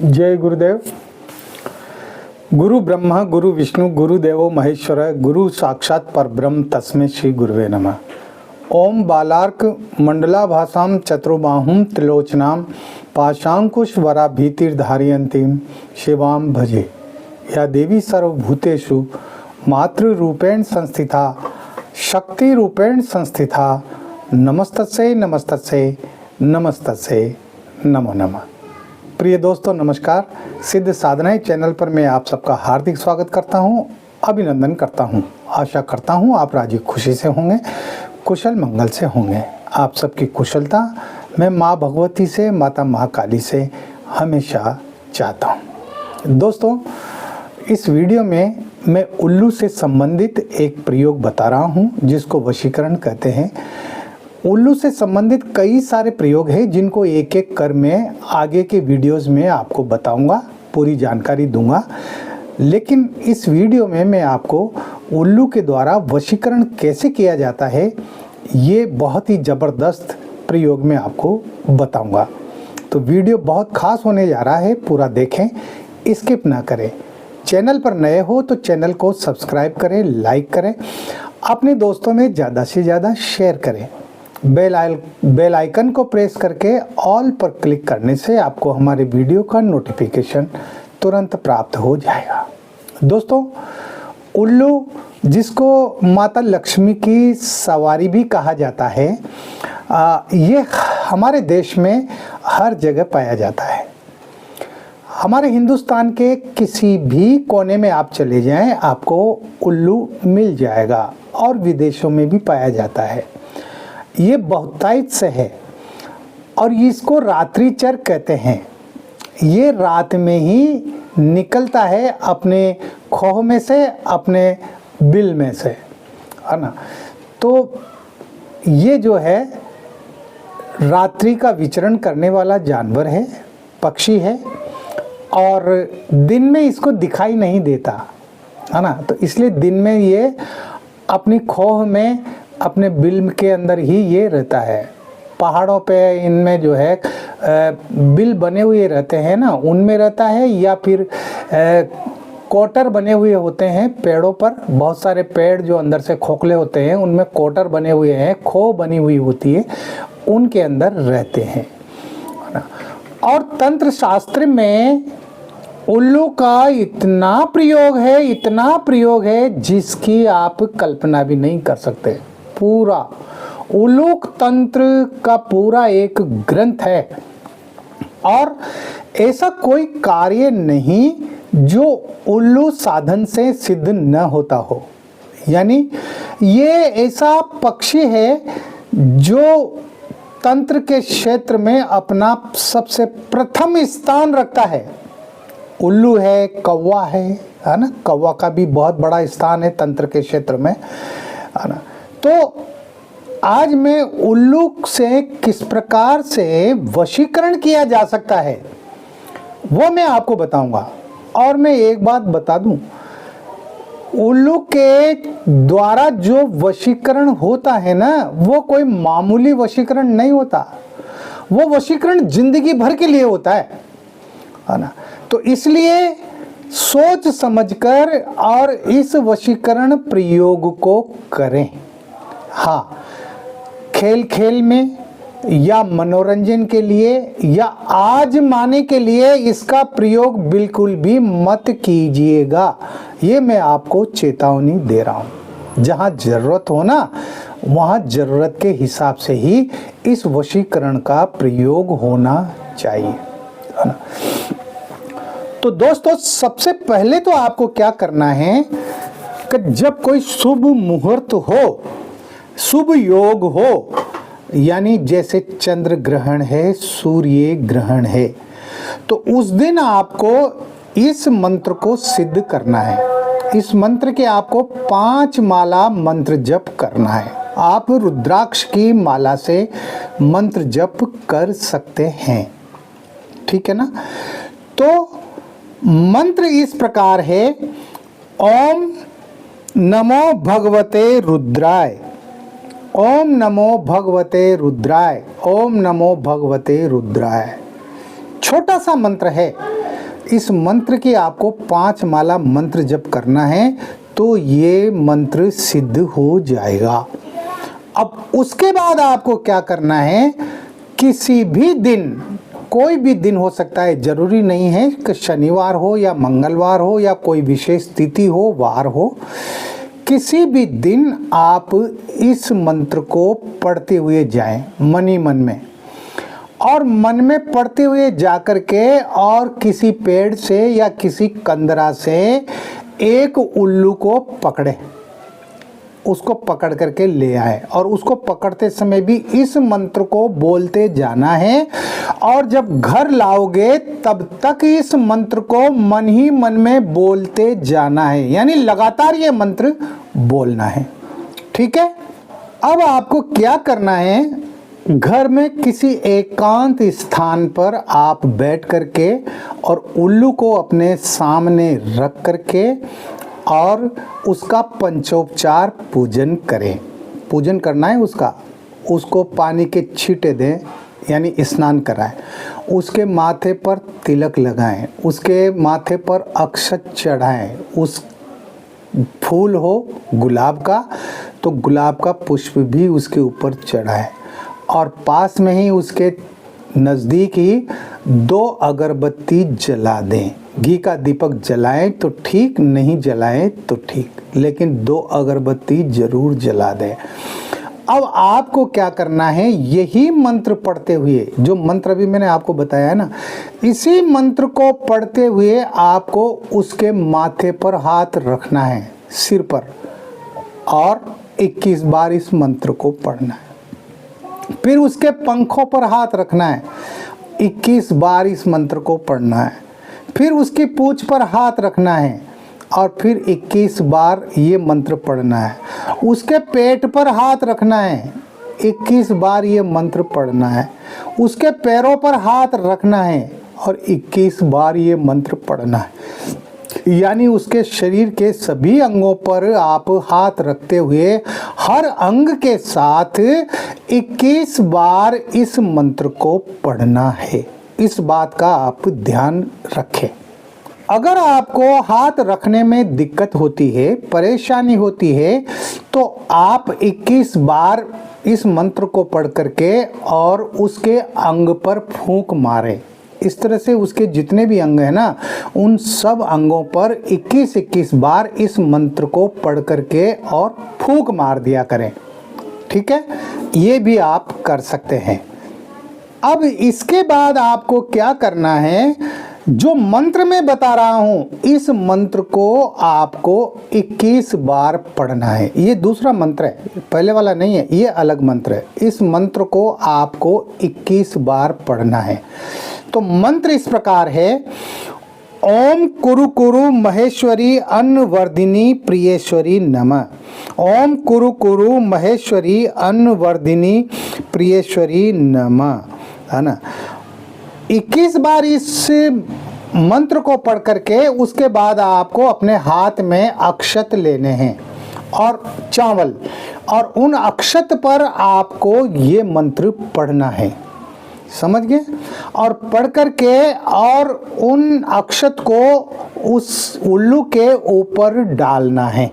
जय गुरुदेव। गुरु ब्रह्मा गुरु विष्णु गुरुदेवो महेश्वर गुरु साक्षात परब्रह्म तस्मै श्री गुरुवे नमः। ओम बालार्क मंडलाभासां चतुर्बाहुं त्रिलोचनां पाशांकुश वराभीतिर्धारयन्तीं शिवां भजे। या देवी सर्वभूतेषु मातृरूपेण संस्थिता शक्ति रूपेण संस्थिता नमस्तस्यै नमस्तस्यै नमस्तस्यै नमो नमः। प्रिय दोस्तों नमस्कार। सिद्ध साधनाएं चैनल पर मैं आप सबका हार्दिक स्वागत करता हूं, अभिनंदन करता हूं। आशा करता हूं आप राजी खुशी से होंगे, कुशल मंगल से होंगे। आप सबकी कुशलता मैं माँ भगवती से, माता महाकाली से हमेशा चाहता हूं। दोस्तों इस वीडियो में मैं उल्लू से संबंधित एक प्रयोग बता रहा हूं जिसको वशीकरण कहते हैं। उल्लू से संबंधित कई सारे प्रयोग हैं जिनको एक एक कर मैं आगे के वीडियोस में आपको बताऊंगा, पूरी जानकारी दूंगा। लेकिन इस वीडियो में मैं आपको उल्लू के द्वारा वशीकरण कैसे किया जाता है ये बहुत ही ज़बरदस्त प्रयोग में आपको बताऊंगा। तो वीडियो बहुत खास होने जा रहा है, पूरा देखें, स्किप ना करें। चैनल पर नए हो तो चैनल को सब्सक्राइब करें, लाइक करें, अपने दोस्तों में ज़्यादा से ज़्यादा शेयर करें। बेल आइकन को प्रेस करके ऑल पर क्लिक करने से आपको हमारे वीडियो का नोटिफिकेशन तुरंत प्राप्त हो जाएगा। दोस्तों उल्लू जिसको माता लक्ष्मी की सवारी भी कहा जाता है, ये हमारे देश में हर जगह पाया जाता है। हमारे हिंदुस्तान के किसी भी कोने में आप चले जाएं आपको उल्लू मिल जाएगा और विदेशों में भी पाया जाता है। ये बहुतायत से है और इसको रात्रिचर कहते हैं। ये रात में ही निकलता है अपने खोह में से, अपने बिल में से, है ना। तो ये जो है रात्रि का विचरण करने वाला जानवर है, पक्षी है और दिन में इसको दिखाई नहीं देता, है ना। तो इसलिए दिन में ये अपनी खोह में, अपने बिल के अंदर ही ये रहता है। पहाड़ों पे इनमें जो है बिल बने हुए रहते हैं ना, उनमें रहता है, या फिर कोटर बने हुए होते हैं पेड़ों पर। बहुत सारे पेड़ जो अंदर से खोखले होते हैं उनमें कोटर बने हुए हैं, खो बनी हुई होती है, उनके अंदर रहते हैं। और तंत्र शास्त्र में उल्लू का इतना प्रयोग है जिसकी आप कल्पना भी नहीं कर सकते। पूरा उल्लूक तंत्र का पूरा एक ग्रंथ है और ऐसा कोई कार्य नहीं जो उल्लू साधन से सिद्ध न होता हो। यानी ये ऐसा पक्षी है जो तंत्र के क्षेत्र में अपना सबसे प्रथम स्थान रखता है। उल्लू है, कौवा है ना। कौवा का भी बहुत बड़ा स्थान है तंत्र के क्षेत्र में, है ना। तो आज मैं उल्लू से किस प्रकार से वशीकरण किया जा सकता है वो मैं आपको बताऊंगा। और मैं एक बात बता दूं, उल्लू के द्वारा जो वशीकरण होता है ना, वो कोई मामूली वशीकरण नहीं होता। वो वशीकरण जिंदगी भर के लिए होता है ना। तो इसलिए सोच समझकर और इस वशीकरण प्रयोग को करें। हाँ, खेल खेल में या मनोरंजन के लिए या आजमाने के लिए इसका प्रयोग बिल्कुल भी मत कीजिएगा। ये मैं आपको चेतावनी दे रहा हूँ। जहाँ ज़रूरत हो ना, वहाँ ज़रूरत के हिसाब से ही इस वशीकरण का प्रयोग होना चाहिए, है ना। तो दोस्तों सबसे पहले तो आपको क्या करना है कि जब कोई शुभ मुहूर्त हो, शुभ योग हो, यानी जैसे चंद्र ग्रहण है, सूर्य ग्रहण है, तो उस दिन आपको इस मंत्र को सिद्ध करना है। इस मंत्र के आपको 5 माला मंत्र जप करना है। आप रुद्राक्ष की माला से मंत्र जप कर सकते हैं, ठीक है ना। तो मंत्र इस प्रकार है, ओम नमो भगवते रुद्राय, ओम नमो भगवते रुद्राय, ओम नमो भगवते रुद्राय। छोटा सा मंत्र है, इस मंत्र की आपको 5 माला मंत्र जप करना है तो ये मंत्र सिद्ध हो जाएगा। अब उसके बाद आपको क्या करना है, किसी भी दिन, कोई भी दिन हो सकता है, जरूरी नहीं है कि शनिवार हो या मंगलवार हो या कोई विशेष तिथि हो, वार हो, किसी भी दिन आप इस मंत्र को पढ़ते हुए जाएं मन ही मन में, और मन में पढ़ते हुए जाकर के और किसी पेड़ से या किसी कंदरा से एक उल्लू को पकड़े, उसको पकड़ करके ले आए, और उसको पकड़ते समय भी इस मंत्र को बोलते जाना है, और जब घर लाओगे तब तक इस मंत्र को मन ही मन में बोलते जाना है, यानी लगातार ये मंत्र बोलना है। ठीक है। अब आपको क्या करना है, घर में किसी एकांत स्थान पर आप बैठ करके और उल्लू को अपने सामने रख करके और उसका पंचोपचार पूजन करें। पूजन करना है उसका, उसको पानी के छींटे दें यानी स्नान कराएं, उसके माथे पर तिलक लगाएं, उसके माथे पर अक्षत चढ़ाएं, उस फूल हो गुलाब का तो गुलाब का पुष्प भी उसके ऊपर चढ़ाएं, और पास में ही उसके नज़दीक ही 2 अगरबत्ती जला दें। घी का दीपक जलाएं तो ठीक, नहीं जलाएं तो ठीक, लेकिन 2 अगरबत्ती जरूर जला दें। अब आपको क्या करना है, यही मंत्र पढ़ते हुए, जो मंत्र अभी मैंने आपको बताया है ना, इसी मंत्र को पढ़ते हुए आपको उसके माथे पर हाथ रखना है, सिर पर, और 21 बार इस मंत्र को पढ़ना है। फिर उसके पंखों पर हाथ रखना है, 21 बार इस मंत्र को पढ़ना है। फिर उसकी पूंछ पर हाथ रखना है और फिर 21 बार ये मंत्र पढ़ना है। उसके पेट पर हाथ रखना है, 21 बार ये मंत्र पढ़ना है। उसके पैरों पर हाथ रखना है और 21 बार ये मंत्र पढ़ना है। यानी उसके शरीर के सभी अंगों पर आप हाथ रखते हुए हर अंग के साथ 21 बार इस मंत्र को पढ़ना है। इस बात का आप ध्यान रखें। अगर आपको हाथ रखने में दिक्कत होती है, परेशानी होती है, तो आप 21 बार इस मंत्र को पढ़ करके और उसके अंग पर फूंक मारें। इस तरह से उसके जितने भी अंग हैं ना, उन सब अंगों पर 21-21 बार इस मंत्र को पढ़ करके और फूंक मार दिया करें। ठीक है, ये भी आप कर सकते हैं। अब इसके बाद आपको क्या करना है, जो मंत्र मैं बता रहा हूं, इस मंत्र को आपको 21 बार पढ़ना है। ये दूसरा मंत्र है, पहले वाला नहीं है, ये अलग मंत्र है। इस मंत्र को आपको 21 बार पढ़ना है। तो मंत्र इस प्रकार है, ओम कुरु कुरु महेश्वरी अन्नवर्धिनी प्रियेश्वरी नमः। ओम कुरु कुरु महेश्वरी अन्नवर्धिनी प्रियेश्वरी नमः, है ना। 21 बार इस मंत्र को पढ़ करके उसके बाद आपको अपने हाथ में अक्षत लेने हैं और चावल, और उन अक्षत पर आपको ये मंत्र पढ़ना है। समझ गए? और पढ़ करके और उन अक्षत को उस उल्लू के ऊपर डालना है।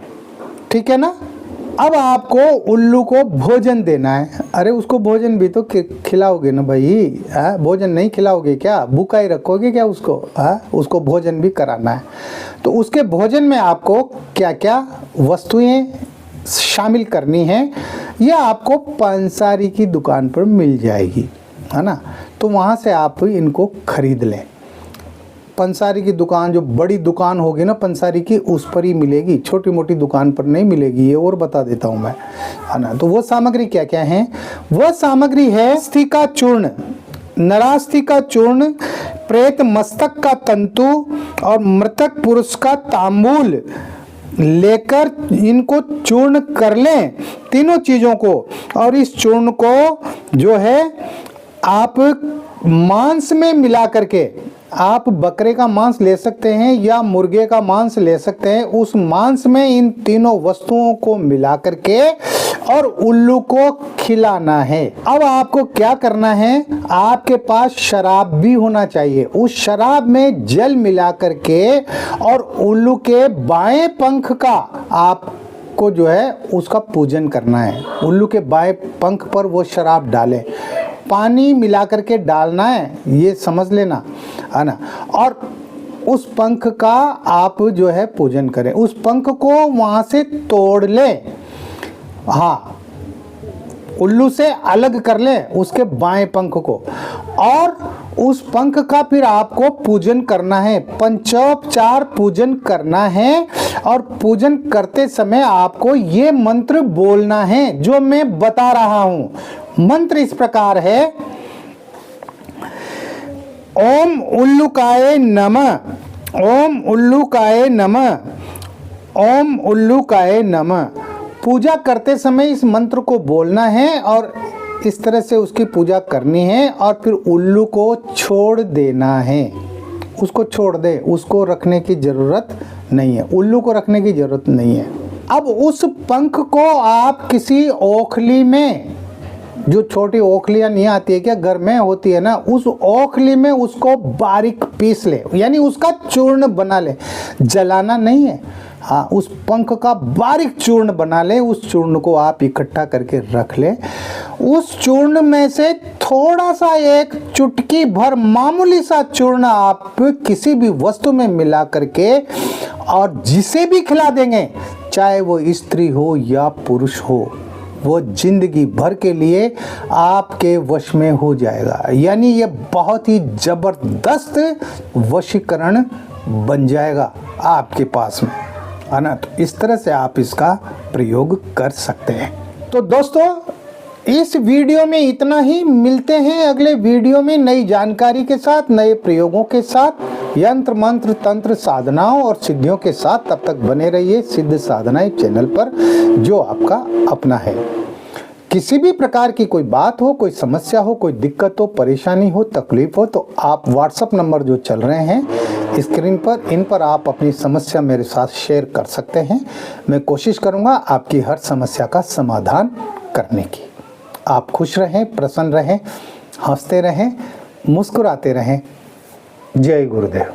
ठीक है ना। अब आपको उल्लू को भोजन देना है। अरे उसको भोजन भी तो खिलाओगे ना भाई, भोजन नहीं खिलाओगे क्या? भूखा ही रखोगे क्या उसको? उसको भोजन भी कराना है। तो उसके भोजन में आपको क्या क्या वस्तुएं शामिल करनी है, यह आपको पंसारी की दुकान पर मिल जाएगी, है ना। तो वहाँ से आप इनको खरीद लें। पंसारी की दुकान, जो बड़ी दुकान होगी ना पंसारी की, उस पर ही मिलेगी, छोटी मोटी दुकान पर नहीं मिलेगी। ये और बता देता हूँ मैं, है ना। तो वो सामग्री क्या क्या है? वह सामग्री है अस्थि का चूर्ण, नरास्थि का चूर्ण, प्रेत मस्तक का तंतु और मृतक पुरुष का तांबूल लेकर इनको चूर्ण कर लें, तीनों चीज़ों को। और इस चूर्ण को जो है आप मांस में मिला करके, आप बकरे का मांस ले सकते हैं या मुर्गे का मांस ले सकते हैं, उस मांस में इन तीनों वस्तुओं को मिला करके और उल्लू को खिलाना है। अब आपको क्या करना है, आपके पास शराब भी होना चाहिए। उस शराब में जल मिला करके और उल्लू के बाएं पंख का आपको जो है उसका पूजन करना है। उल्लू के बाएं पंख पर वो शराब डालें, पानी मिला करके डालना है, ये समझ लेना है ना। और उस पंख का आप जो है पूजन करें। उस पंख को वहाँ से तोड़ लें, हाँ, उल्लू से अलग कर लें उसके बाएं पंख को, और उस पंख का फिर आपको पूजन करना है, पंचोपचार पूजन करना है। और पूजन करते समय आपको ये मंत्र बोलना है जो मैं बता रहा हूं। मंत्र इस प्रकार है, ओम उल्लूकाय नमः, ओम उल्लूकाय नमः, ओम उल्लूकाय नमः। पूजा करते समय इस मंत्र को बोलना है और इस तरह से उसकी पूजा करनी है। और फिर उल्लू को छोड़ देना है, उसको छोड़ दे, उसको रखने की ज़रूरत नहीं है, उल्लू को रखने की ज़रूरत नहीं है। अब उस पंख को आप किसी ओखली में, जो छोटी ओखलियाँ नहीं आती है क्या, घर में होती है ना, उस ओखली में उसको बारीक पीस ले, यानी उसका चूर्ण बना ले, जलाना नहीं है, हाँ, उस पंख का बारीक चूर्ण बना ले। उस चूर्ण को आप इकट्ठा करके रख ले। उस चूर्ण में से थोड़ा सा, एक चुटकी भर मामूली सा चूर्ण आप किसी भी वस्तु में मिला करके और जिसे भी खिला देंगे, चाहे वो स्त्री हो या पुरुष हो, वो जिंदगी भर के लिए आपके वश में हो जाएगा। यानी ये बहुत ही जबरदस्त वशीकरण बन जाएगा आपके पास में, है ना। तो इस तरह से आप इसका प्रयोग कर सकते हैं। तो दोस्तों, इस वीडियो में इतना ही। मिलते हैं अगले वीडियो में नई जानकारी के साथ, नए प्रयोगों के साथ, यंत्र मंत्र तंत्र साधनाओं और सिद्धियों के साथ। तब तक बने रहिए सिद्ध साधनाएं चैनल पर, जो आपका अपना है। किसी भी प्रकार की कोई बात हो, कोई समस्या हो, कोई दिक्कत हो, परेशानी हो, तकलीफ हो, तो आप व्हाट्सएप नंबर जो चल रहे हैं स्क्रीन पर, इन पर आप अपनी समस्या मेरे साथ शेयर कर सकते हैं। मैं कोशिश करूंगा आपकी हर समस्या का समाधान करने की। आप खुश रहें, प्रसन्न रहें, हंसते रहें, मुस्कुराते रहें। जय गुरुदेव।